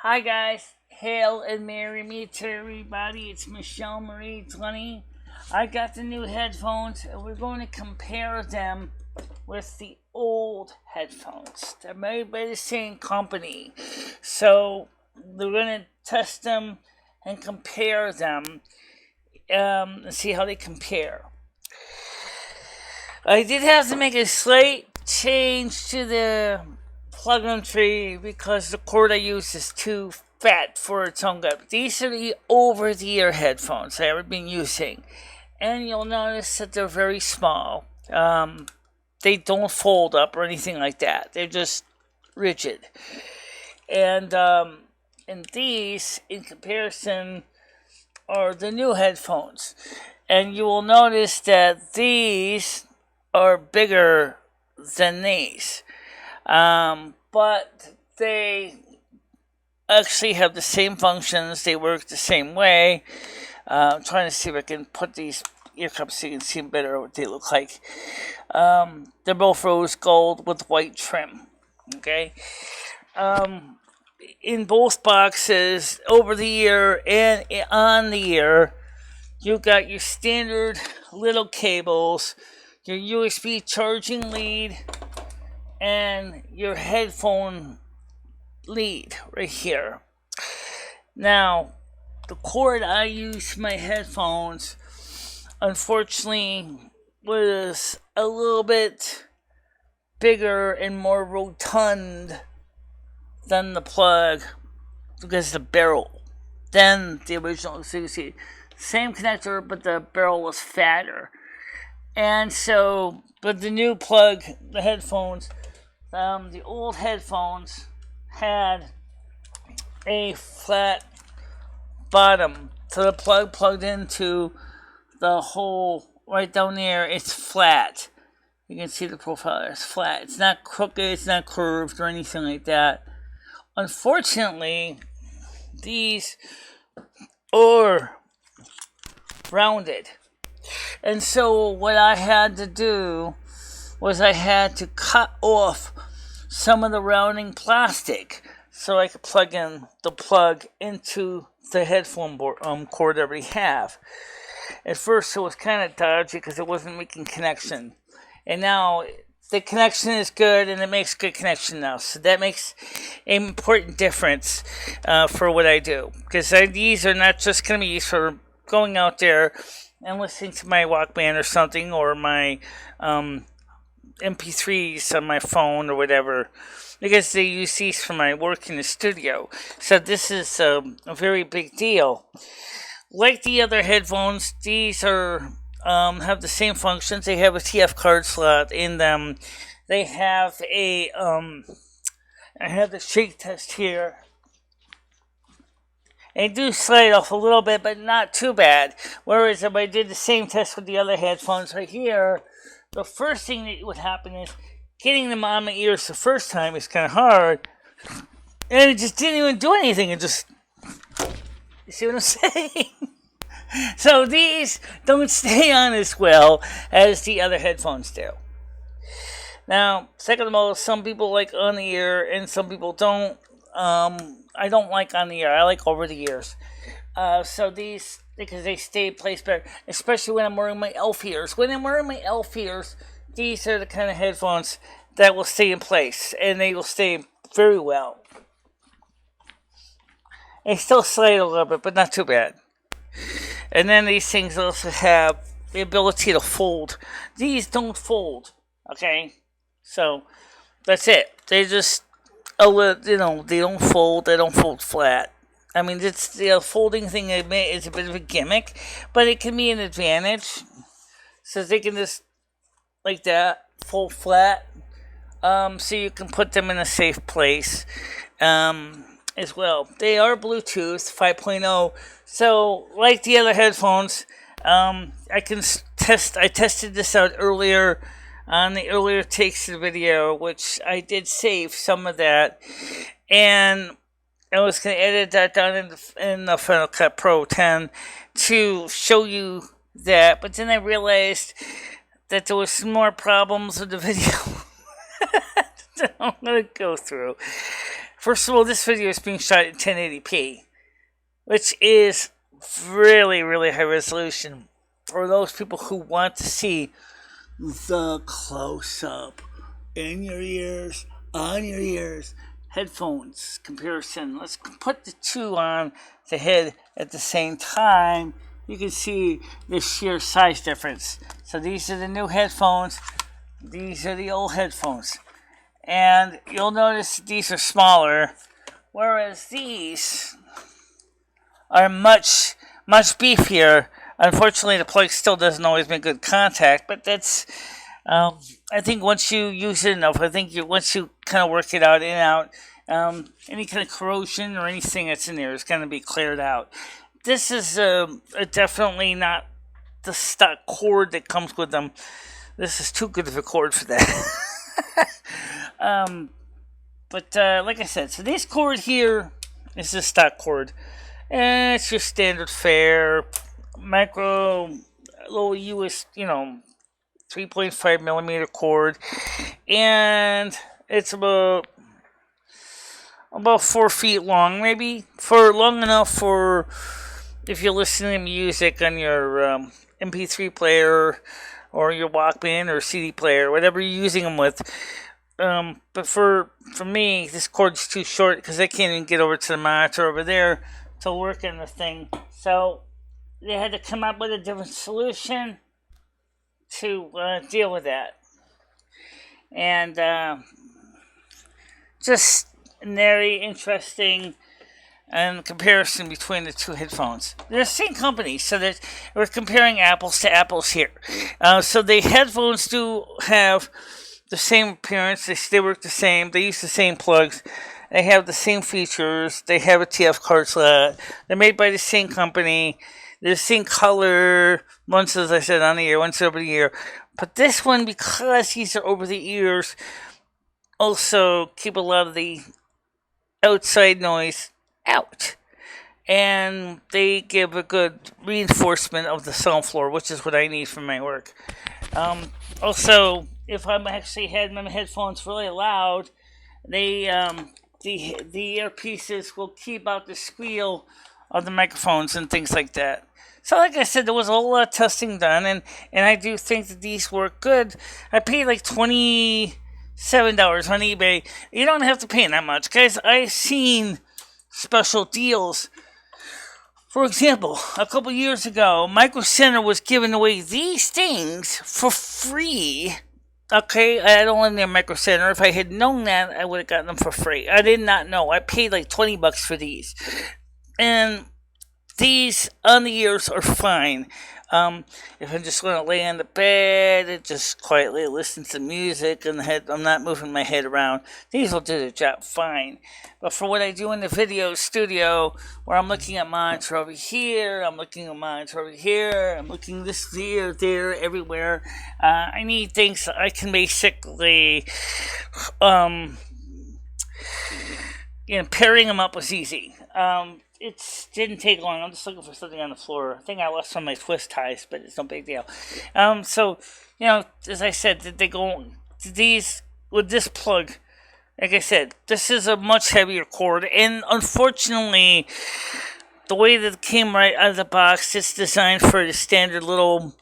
Hi guys, hail and merry me to everybody. It's MicheleMarieDalene. I got the new headphones and we're going to compare them with the old headphones. They're made by the same company. So we're going to test them and compare them and see how they compare. I did have to make a slight change to the plug-in tree because the cord I use is too fat for its own good. These are the over-the-ear headphones I've been using, and you'll notice that they're very small. They don't fold up or anything like that. They're just rigid. And these, in comparison, are the new headphones. And you will notice that these are bigger than these. But they actually have the same functions. They work the same way. I'm trying to see if I can put these ear cups so you can see better what they look like. They're both rose gold with white trim. Okay. In both boxes, over the ear and on the ear, you got your standard little cables, your USB charging lead, and your headphone lead right here. Now, the cord I use for my headphones, unfortunately, was a little bit bigger and more rotund than the plug because the barrel than the original. So you see, same connector, but the barrel was fatter. And so, but the new plug, the headphones, the old headphones had a flat bottom. So the plug plugged into the hole right down there, it's flat. You can see the profile, it's flat. It's not crooked, it's not curved or anything like that. Unfortunately, these are rounded. And so what I had to do was I had to cut off some of the rounding plastic so I could plug in the plug into the headphone cord I already have. At first it was kind of dodgy because it wasn't making connection. And now the connection is good and it makes good connection now. So that makes an important difference for what I do. Because these are not just going to be used for going out there and listening to my Walkman or something, or my MP3s on my phone or whatever, because they use these for my work in the studio. So this is a very big deal. Like the other headphones, these are have the same functions. They have a TF card slot in them. They have a I have the shake test here. They do slide off a little bit, but not too bad. Whereas if I did the same test with the other headphones right here, the first thing that would happen is getting them on my ears the first time is kind of hard. And it just didn't even do anything. It just... You see what I'm saying? So these don't stay on as well as the other headphones do. Now, second of all, some people like on the ear and some people don't. I don't like on the ear. I like over the ears. So these, because they stay placed better, especially when I'm wearing my elf ears. When I'm wearing my elf ears, these are the kind of headphones that will stay in place, and they will stay very well. They still slide a little bit, but not too bad. And then these things also have the ability to fold. These don't fold, okay? So that's it. They just, they don't fold. They don't fold flat. I mean, it's the folding thing is a bit of a gimmick, but it can be an advantage. So they can just, like that, fold flat. So you can put them in a safe place as well. They are Bluetooth 5.0. So, like the other headphones, I tested this out earlier on the earlier takes of the video, which I did save some of that. And I was going to edit that down in the Final Cut Pro 10 to show you that. But then I realized that there was some more problems with the video that I'm going to go through. First of all, this video is being shot in 1080p, which is really, really high resolution for those people who want to see the close-up in your ears, on your ears, headphones comparison. Let's put the two on the head at the same time. You can see the sheer size difference. So these are the new headphones. These are the old headphones. And you'll notice these are smaller, whereas these are much, much beefier. Unfortunately, the plug still doesn't always make good contact, but that's, I think once you use it enough, once you kind of work it out in and out, any kind of corrosion or anything that's in there is going to be cleared out. This is definitely not the stock cord that comes with them. This is too good of a cord for that. But like I said, so this cord here is the stock cord. And it's your standard fare, micro, little US, 3.5 millimeter cord. And it's about 4 feet long, maybe. For long enough for if you're listening to music on your MP3 player or your Walkman or CD player, whatever you're using them with. But for me, this cord's too short because I can't even get over to the monitor over there to work on the thing. So they had to come up with a different solution to deal with that. And just very interesting comparison between the two headphones. They're the same company, so that we're comparing apples to apples here. So the headphones do have the same appearance. They work the same. They use the same plugs. They have the same features. They have a TF card slot. They're made by the same company. They're the same color. Once, as I said, on the ear, once over the ear. But this one, because these are over the ears, also keep a lot of the outside noise out. And they give a good reinforcement of the sound floor, which is what I need for my work. Also, if I'm actually had my headphones really loud, the earpieces will keep out the squeal of the microphones and things like that. So like I said, there was a whole lot of testing done, and I do think that these work good. I paid like $27 on eBay. You don't have to pay that much, guys. I've seen special deals. For example, a couple years ago, Micro Center was giving away these things for free. Okay, I don't live near Micro Center. If I had known that, I would have gotten them for free. I did not know. I paid like $20 for these. And these on the ears are fine. If I'm just going to lay on the bed and just quietly listen to music and I'm not moving my head around, these will do the job fine. But for what I do in the video studio, where I'm looking at monitor over here, I'm looking at monitor over here, I'm looking this there, everywhere, I need things that I can basically, pairing them up was easy. It didn't take long. I'm just looking for something on the floor. I think I lost some of my twist ties, but it's no big deal. So, as I said, they go these with this plug. Like I said, this is a much heavier cord, and unfortunately, the way that it came right out of the box, it's designed for the standard little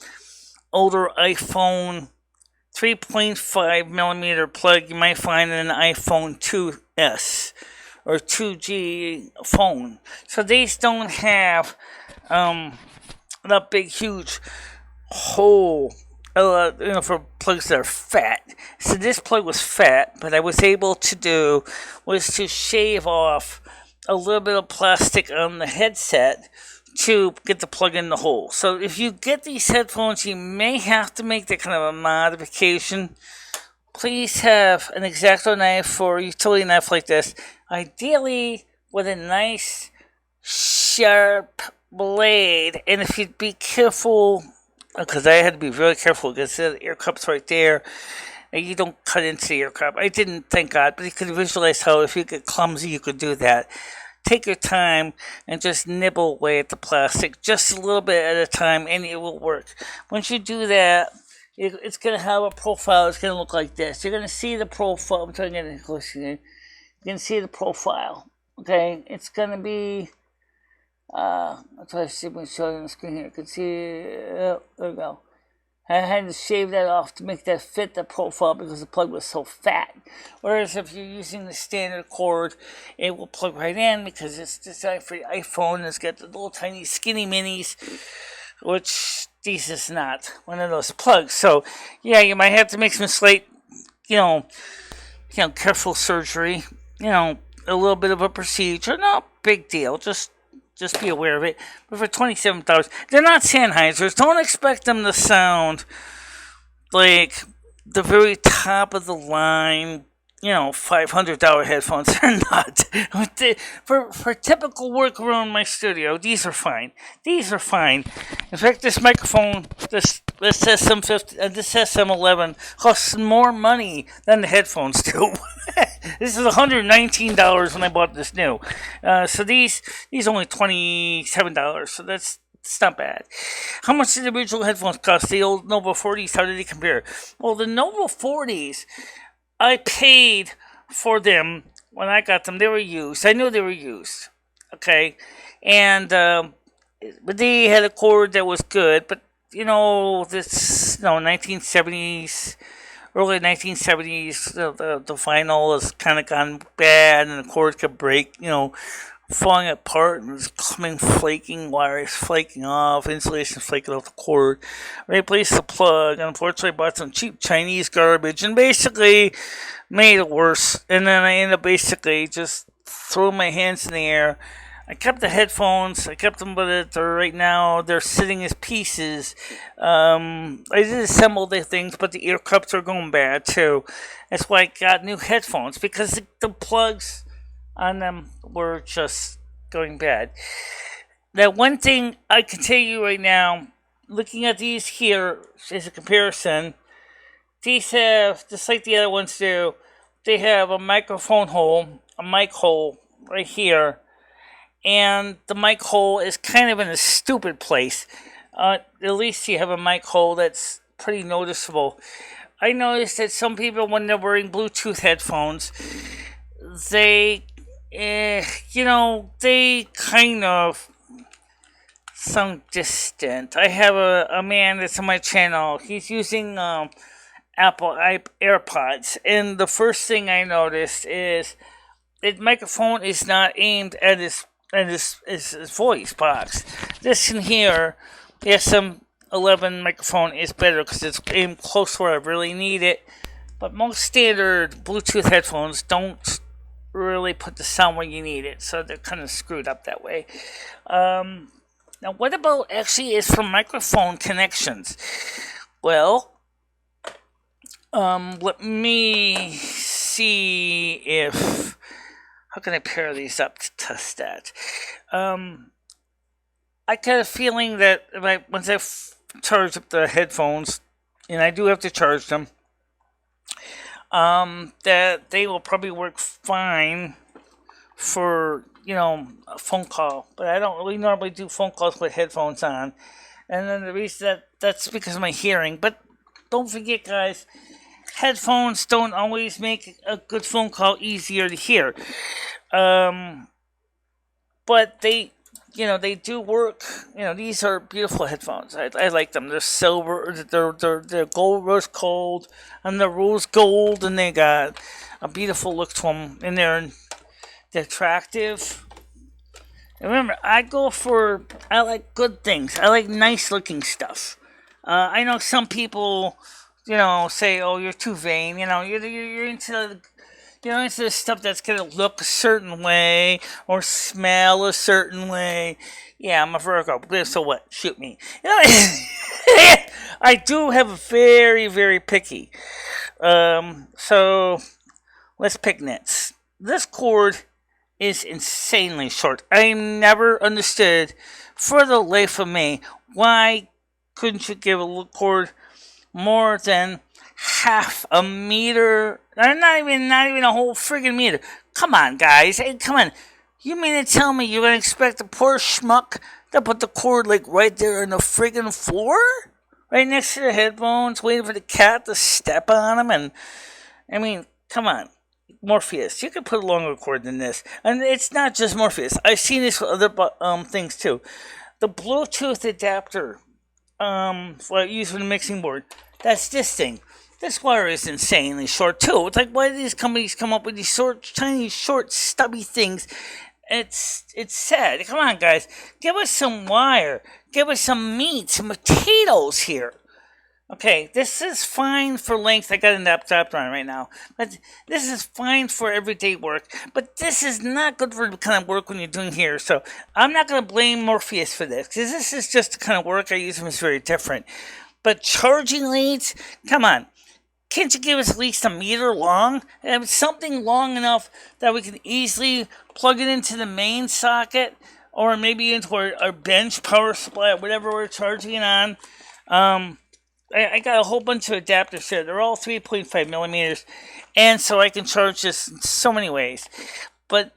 older iPhone 3.5 millimeter plug you might find in an iPhone 2S. Or 2G phone. So these don't have that big, huge hole, for plugs that are fat. So this plug was fat, but I was able to do was to shave off a little bit of plastic on the headset to get the plug in the hole. So if you get these headphones, you may have to make that kind of a modification. Please have an X-Acto knife or a utility knife like this. Ideally, with a nice, sharp blade. And if you'd be careful, because I had to be really careful, because the ear cup's right there, and you don't cut into the ear cup. I didn't, thank God, but you could visualize how if you get clumsy, you could do that. Take your time and just nibble away at the plastic, just a little bit at a time, and it will work. Once you do that, it's going to have a profile. It's going to look like this. You're going to see the profile. I'm trying to get it close again. You can see the profile. Okay, it's gonna be. I'll try to see if I can show you on the screen here. You can see. There we go. I had to shave that off to make that fit the profile because the plug was so fat. Whereas if you're using the standard cord, it will plug right in because it's designed for the iPhone. It's got the little tiny skinny minis, which this is not one of those plugs. So yeah, you might have to make some slight, careful surgery. A little bit of a procedure. No big deal. Just be aware of it. But for $27, they're not Sennheisers. Don't expect them to sound like the very top of the line, $500 headphones. They're not. For typical work around my studio, these are fine. In fact, this microphone, this SM11, costs more money than the headphones do. This is $119 when I bought this new. So these only $27. So it's not bad. How much did the original headphones cost? The old Nova 40s, how did they compare? Well, the Nova 40s, I paid for them when I got them. They were used. I knew they were used. Okay? And, but they had a cord that was good. But, this, 1970s, early 1970s, the vinyl has kind of gone bad and the cord could break, falling apart and it's coming flaking, wires flaking off, insulation flaking off the cord. I replaced the plug. Unfortunately, I bought some cheap Chinese garbage and basically made it worse. And then I ended up basically just throwing my hands in the air. I kept the headphones. I kept them, but right now they're sitting as pieces. I did assemble the things, but the ear cups are going bad too. That's why I got new headphones because the plugs on them were just going bad. Now, one thing I can tell you right now, looking at these here as a comparison, these have, just like the other ones do, they have a microphone hole, a mic hole right here, and the mic hole is kind of in a stupid place. At least you have a mic hole that's pretty noticeable. I noticed that some people, when they're wearing Bluetooth headphones, they kind of sound distant. I have a man that's on my channel. He's using Apple AirPods, and the first thing I noticed is the microphone is not aimed at his voice box. This in here, the SM11 microphone is better because it's aimed close where I really need it. But most standard Bluetooth headphones don't really put the sound where you need it, so they're kind of screwed up that way. Now, what about actually is for microphone connections? Well, let me see if. How can I pair these up to test that? I get a feeling that once I charge up the headphones, and I do have to charge them, that they will probably work fine for, a phone call. But I don't really normally do phone calls with headphones on. And then the reason that's because of my hearing. But don't forget, guys, headphones don't always make a good phone call easier to hear. But they do work. These are beautiful headphones. I like them. They're silver. They're gold, rose gold, and they're rose gold, and they got a beautiful look to them. And they're attractive. And remember, I like good things. I like nice looking stuff. I know some people, say, "Oh, you're too vain." You're into the stuff that's gonna look a certain way or smell a certain way. Yeah, I'm a Virgo. So what? Shoot me. I do have a very, very picky. So let's pick nits. This cord is insanely short. I never understood, for the life of me, why couldn't you give a cord more than half a meter? Not even a whole friggin' meter. Come on, guys. Hey, come on. You mean to tell me you're gonna expect a poor schmuck to put the cord right there on the friggin' floor? Right next to the headphones, waiting for the cat to step on him? And, come on. Morpheus. You can put a longer cord than this, and it's not just Morpheus. I've seen this with other things too. The Bluetooth adapter, what I use for the mixing board. That's this thing. This wire is insanely short too. It's like, why do these companies come up with these tiny, short, stubby things? It's sad. Come on, guys, give us some wire. Give us some meat, some potatoes here. Okay, this is fine for length. I got an adapter on right now. But this is fine for everyday work. But this is not good for the kind of work when you're doing here. So I'm not going to blame Morpheus for this, because this is just the kind of work I use them is very different. But charging leads, come on. Can't you give us at least a meter long? And something long enough that we can easily plug it into the main socket, or maybe into our bench power supply, whatever we're charging it on. I got a whole bunch of adapters here. They're all 3.5 millimeters, and so I can charge this in so many ways. But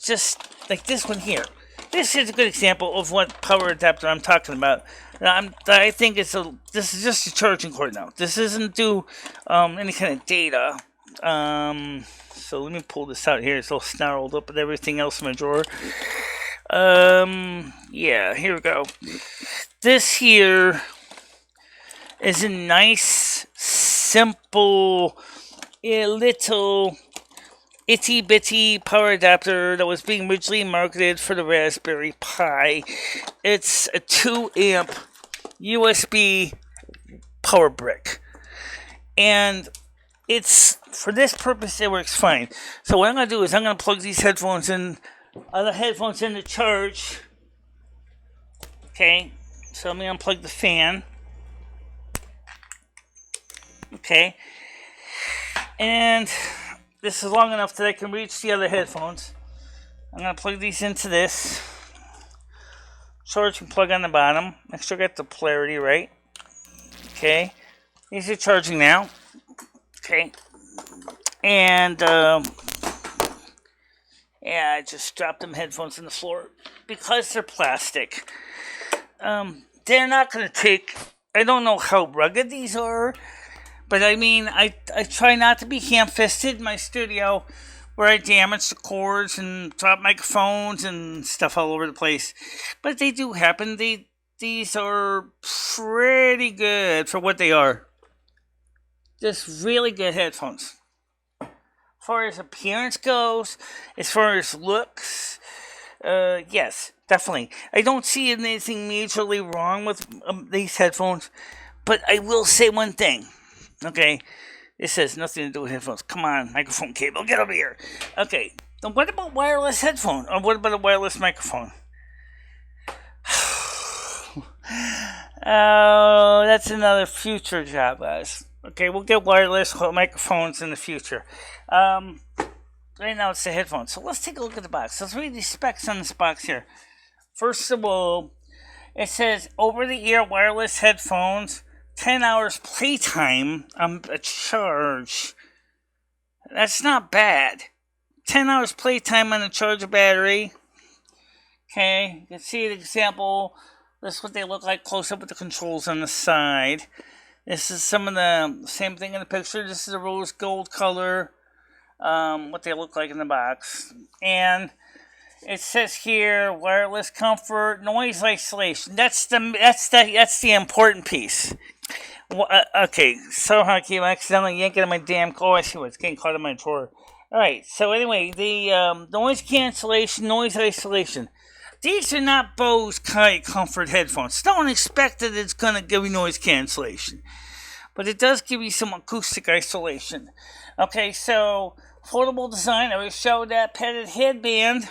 just like this one here, this is a good example of what power adapter I'm talking about. I think this is just a charging cord now. This isn't do any kind of data. So let me pull this out here. It's all snarled up with everything else in my drawer. Yeah, here we go. This here is a nice, simple, little itty bitty power adapter that was being originally marketed for the Raspberry Pi. It's a 2 amp USB power brick, and it's for this purpose it works fine. So what I'm gonna do is I'm gonna plug these headphones in, other headphones in to charge. Okay, so let me unplug the fan. Okay, and this is long enough that I can reach the other headphones. I'm going to plug these into this. Charge and plug on the bottom. Make sure I got the polarity right. Okay. These are charging now. Okay. And, yeah, I just dropped them headphones on the floor. Because they're plastic, they're not going to take... I don't know how rugged these are. But I mean, I try not to be ham-fisted in my studio where I damage the cords and drop microphones and stuff all over the place. But they do happen. These are pretty good for what they are. Just really good headphones. As far as appearance goes, as far as looks, yes, definitely. I don't see anything majorly wrong with these headphones. But I will say one thing. Okay, this has nothing to do with headphones. Come on, microphone cable, get over here. Okay, then what about wireless headphone? Or what about a wireless microphone? Oh, that's another future job, guys. Okay, we'll get wireless microphones in the future. Right now it's the headphones. So let's take a look at the box. Let's read the specs on this box here. First of all, it says over-the-ear wireless headphones. 10 hours playtime on a charge. That's not bad. 10 hours playtime on a charger battery. Okay, you can see the example. This is what they look like close up with the controls on the side. This is some of the same thing in the picture. This is a rose gold color. What they look like in the box. And it says here wireless comfort, noise isolation. That's the important piece. Well, okay, somehow I keep accidentally yanking on my damn cord. I see what's getting caught in my drawer. Alright, so anyway, the noise cancellation, noise isolation. These are not Bose Comfort headphones. Don't expect that it's going to give you noise cancellation. But it does give you some acoustic isolation. Okay, so, foldable design. I already showed that padded headband.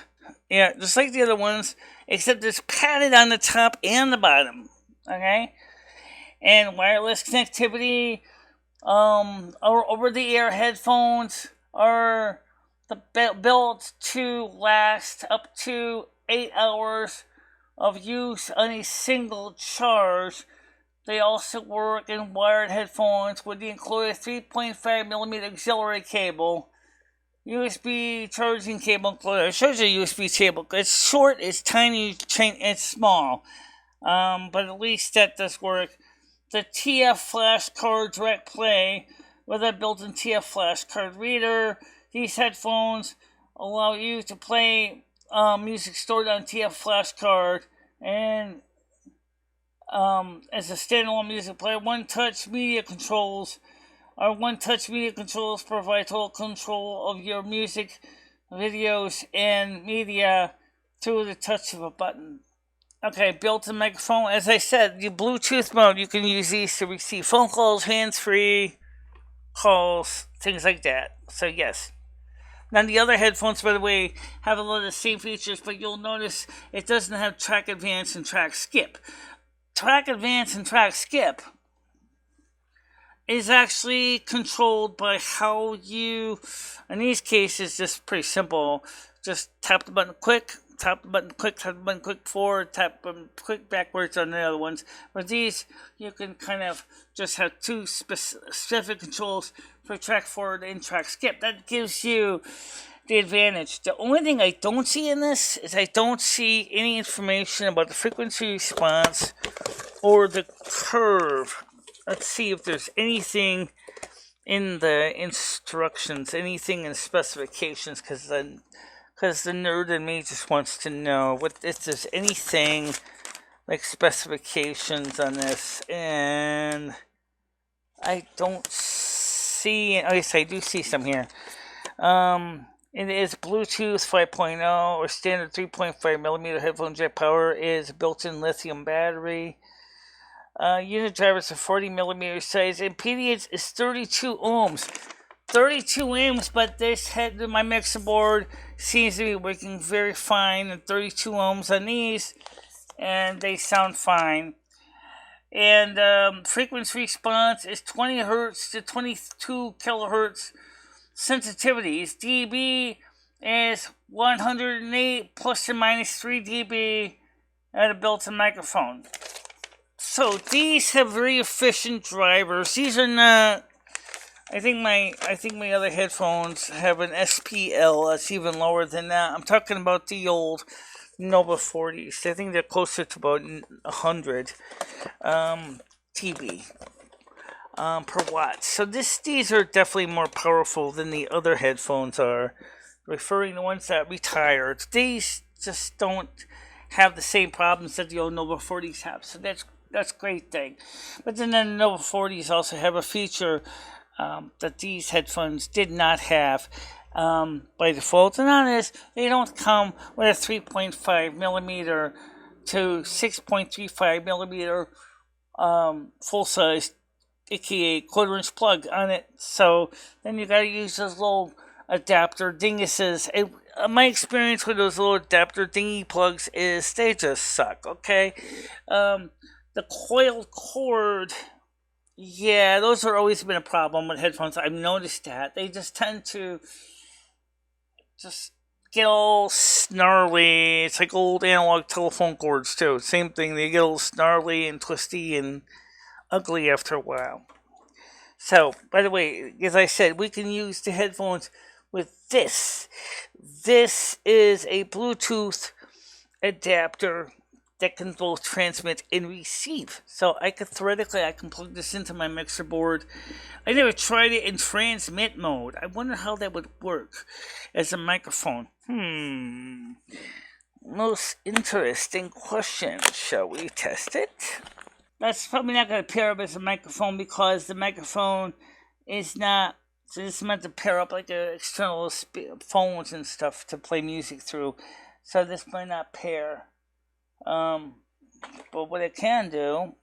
Yeah, just like the other ones, except it's padded on the top and the bottom. Okay? And wireless connectivity, or over-the-air headphones are built to last up to 8 hours of use on a single charge. They also work in wired headphones with the included 3.5mm auxiliary cable, USB charging cable included. It shows you a USB cable. It's short, it's tiny, it's small, but at least that does work. The TF flash card direct play with a built-in TF flash card reader. These headphones allow you to play music stored on TF flash card and as a standalone music player. One-touch media controls provide total control of your music, videos, and media through the touch of a button. Okay, built-in microphone. As I said, the Bluetooth mode, you can use these to receive phone calls, hands-free calls, things like that. So yes. Now the other headphones, by the way, have a lot of the same features, but you'll notice it doesn't have track advance and track skip. Track advance and track skip is actually controlled by how you, in these cases, just pretty simple. Just tap the button quick, tap the button quick, tap the button quick forward, tap the button quick backwards on the other ones. But these, you can kind of just have two specific controls for track forward and track skip. That gives you the advantage. The only thing I don't see in this is I don't see any information about the frequency response or the curve. Let's see if there's anything in the instructions, anything in specifications, because the nerd in me just wants to know if there's anything like specifications on this, and I don't see. Oh yes, I do see some here. It is Bluetooth 5.0 or standard 3.5mm headphone jack. Power is built-in lithium battery. Unit drivers are 40mm size. Impedance is 32 ohms. 32 ohms, but my mixer board seems to be working very fine at 32 ohms on these, and they sound fine. And frequency response is 20 hertz to 22 kilohertz. Sensitivities, dB is 108 plus or minus 3 dB at a built-in microphone. So these have very efficient drivers. These are not. I think my other headphones have an SPL that's even lower than that. I'm talking about the old Nova 40s. I think they're closer to about 100 dB per watt. So these are definitely more powerful than the other headphones are. Referring to ones that retired, these just don't have the same problems that the old Nova 40s have. So that's a great thing. But then the Nova 40s also have a feature that these headphones did not have by default, and that is they don't come with a 3.5mm to 6.35mm full size, aka quarter-inch plug on it. So then you gotta use those little adapter dinguses. My experience with those little adapter dingy plugs is they just suck. Okay, the coiled cord. Yeah, those have always been a problem with headphones. I've noticed that. They just tend to just get all snarly. It's like old analog telephone cords, too. Same thing. They get all snarly and twisty and ugly after a while. So, by the way, as I said, we can use the headphones with this. This is a Bluetooth adapter that can both transmit and receive. So I can plug this into my mixer board. I never tried it in transmit mode. I wonder how that would work as a microphone. Most interesting question. Shall we test it? That's probably not going to pair up as a microphone because the microphone is not. So this is meant to pair up like external phones and stuff to play music through. So this might not pair. But what it can do,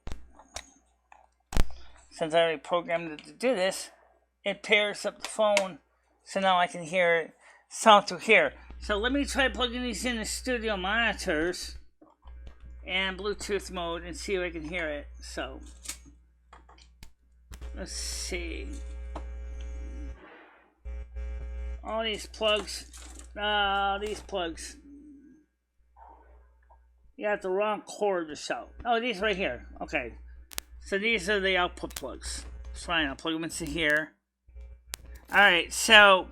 since I already programmed it to do this, it pairs up the phone, so now I can hear it sound through here. So let me try plugging these in the studio monitors and Bluetooth mode and see if I can hear it. So let's see. All these plugs. You got the wrong cord to show. Oh, these right here. Okay. So these are the output plugs. It's fine. I'll plug them into here. Alright, so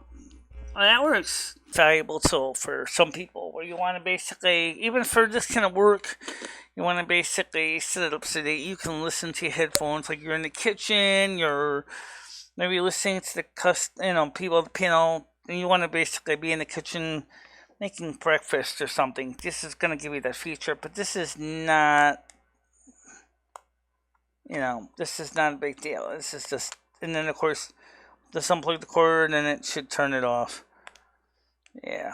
that works. Valuable tool for some people where you want to basically, even for this kind of work, you want to basically set it up so that you can listen to your headphones like you're in the kitchen, you're maybe listening to the people, and you want to basically be in the kitchen making breakfast or something. This is going to give you that feature, but this is not, this is not a big deal. This is just, and then of course, just unplug the cord and it should turn it off. Yeah,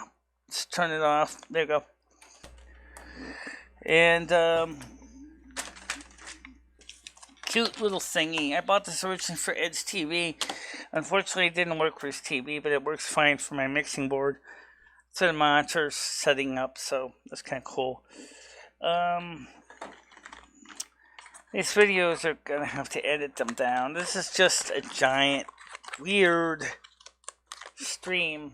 just turn it off. There you go. And, cute little thingy. I bought this originally for Ed's TV. Unfortunately, it didn't work for his TV, but it works fine for my mixing board. So the monitor's setting up, so that's kind of cool. These videos are gonna have to edit them down. This is just a giant, weird stream.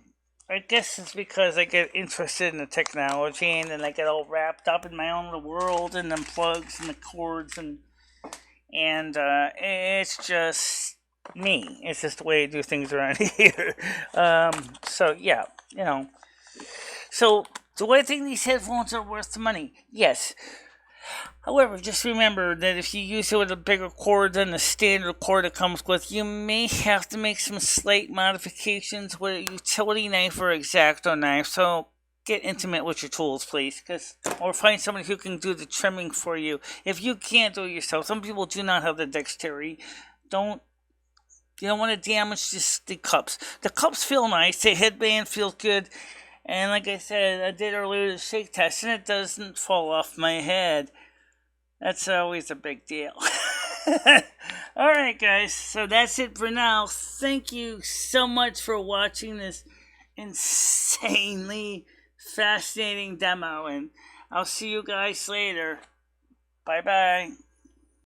I guess it's because I get interested in the technology and then I get all wrapped up in my own little world and the plugs and the cords and it's just me. It's just the way I do things around here. So yeah, So do I think these headphones are worth the money? Yes. However, just remember that if you use it with a bigger cord than the standard cord it comes with, you may have to make some slight modifications with a utility knife or X-Acto knife. So get intimate with your tools, please, or find somebody who can do the trimming for you. If you can't do it yourself, some people do not have the dexterity. You don't want to damage the cups. The cups feel nice. The headband feels good. And like I said, I did earlier the shake test, and it doesn't fall off my head. That's always a big deal. Alright, guys. So that's it for now. Thank you so much for watching this insanely fascinating demo. And I'll see you guys later. Bye-bye.